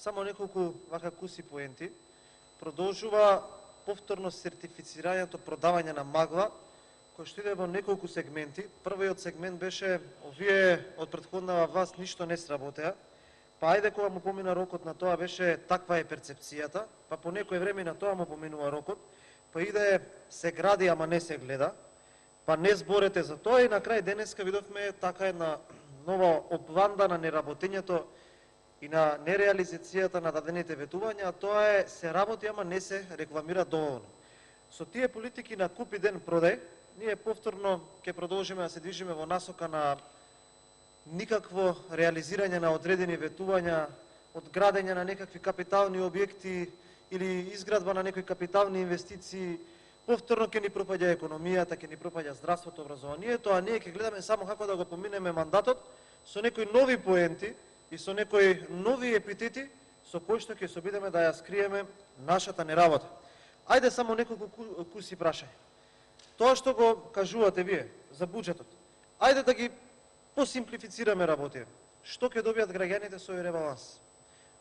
само неколку вака куси поенти. Продолжува повторно сертифицирањето продавање на магла, кој што иде во неколку сегменти. Првиот сегмент беше овие од претходната власт ништо не сработеа. Па ајде кога му помина рокот на тоа беше таква е перцепцијата, па по некој време на тоа му поминува рокот, па иде се гради ама не се гледа, па не зборете за тоа и на крај денеска видовме така една нова обванда на неработењето и на нереализацијата на дадените ветувања, а тоа е се работи ама не се рекламира доволно. Со тие политики на купи ден продај, ние повторно ќе продолжиме да се движиме во насока на никакво реализирање на одредени ветувања, од градење на некакви капитални објекти или изградба на некои капитални инвестиции. Повторно ќе ни пропаѓа економијата, ќе ни пропаѓа здравството, образованието, а ние ќе гледаме само како да го поминеме мандатот со некои нови поенти и со некои нови епитети со кои што ќе се обидеме да ја скриеме нашата неработа. Ајде само неколку куси прашања. Тоа што го кажувате вие за буџетот, ајде да ги посимплифицираме работите. Што ќе добијат граѓаните со овој ребаланс?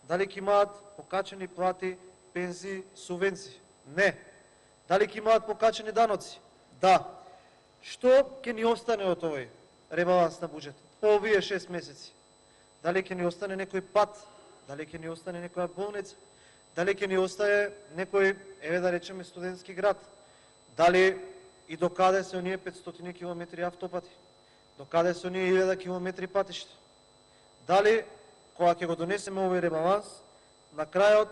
Дали ќе имаат покачени плати, пензии, субвенции? Не. Дали ќе имаат покачени даноци? Да. Што ќе ни остане од овој ребаланс на буџет по овие 6 месеци? Дали ќе ни остане некој пат? Дали ќе ни остане некоја болница? Дали ќе ни остане некој, еве да речеме, студентски град? Дали и до каде се оние 500 километри автопати? До каде се оние 1000 километри патишта? Дали, кога ќе го донесеме овој ребаланс, на крајот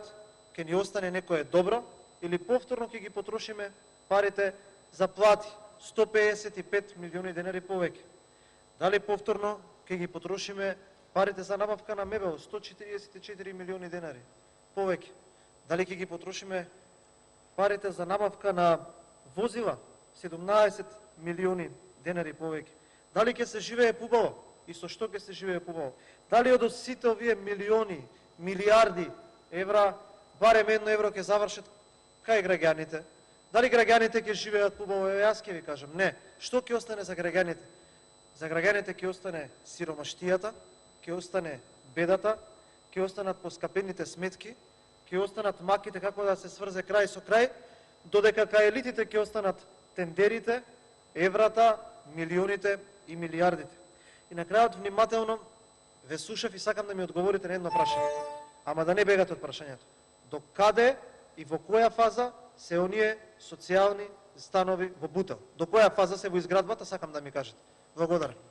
ќе ни остане некое добро или повторно ќе ги потрошиме парите за плати 155 милиони денари повеќе? Дали повторно ќе ги потрошиме парите за набавка на мебел 144 милиони денари повеќе? Дали ќе ги потрошиме парите за набавка на возила 17 милиони денари повеќе? Дали ќе се живее побаво и со што ќе се живее побаво? Дали од сите овие милиони, милиарди евра, барем 1 евро ќе завршат кај граѓаните? Дали граѓаните ќе живеат побаво? Јас ќе ви кажам, не. Што ќе остане за граѓаните? За граѓаните ќе остане сиромаштијата, ќе остане бедата, ќе останат поскапените сметки, ќе останат маките како да се сврзе крај со крај, додека кај елитите ќе останат тендерите, еврата, милионите и милиардите. И на крајот внимателно ве слушав и сакам да ми одговорите на едно прашање. Ама да не бегате од прашањето. До каде и во која фаза се оние социјални станови во Бутел? До која фаза се во изградбата, сакам да ми кажете. Благодарам.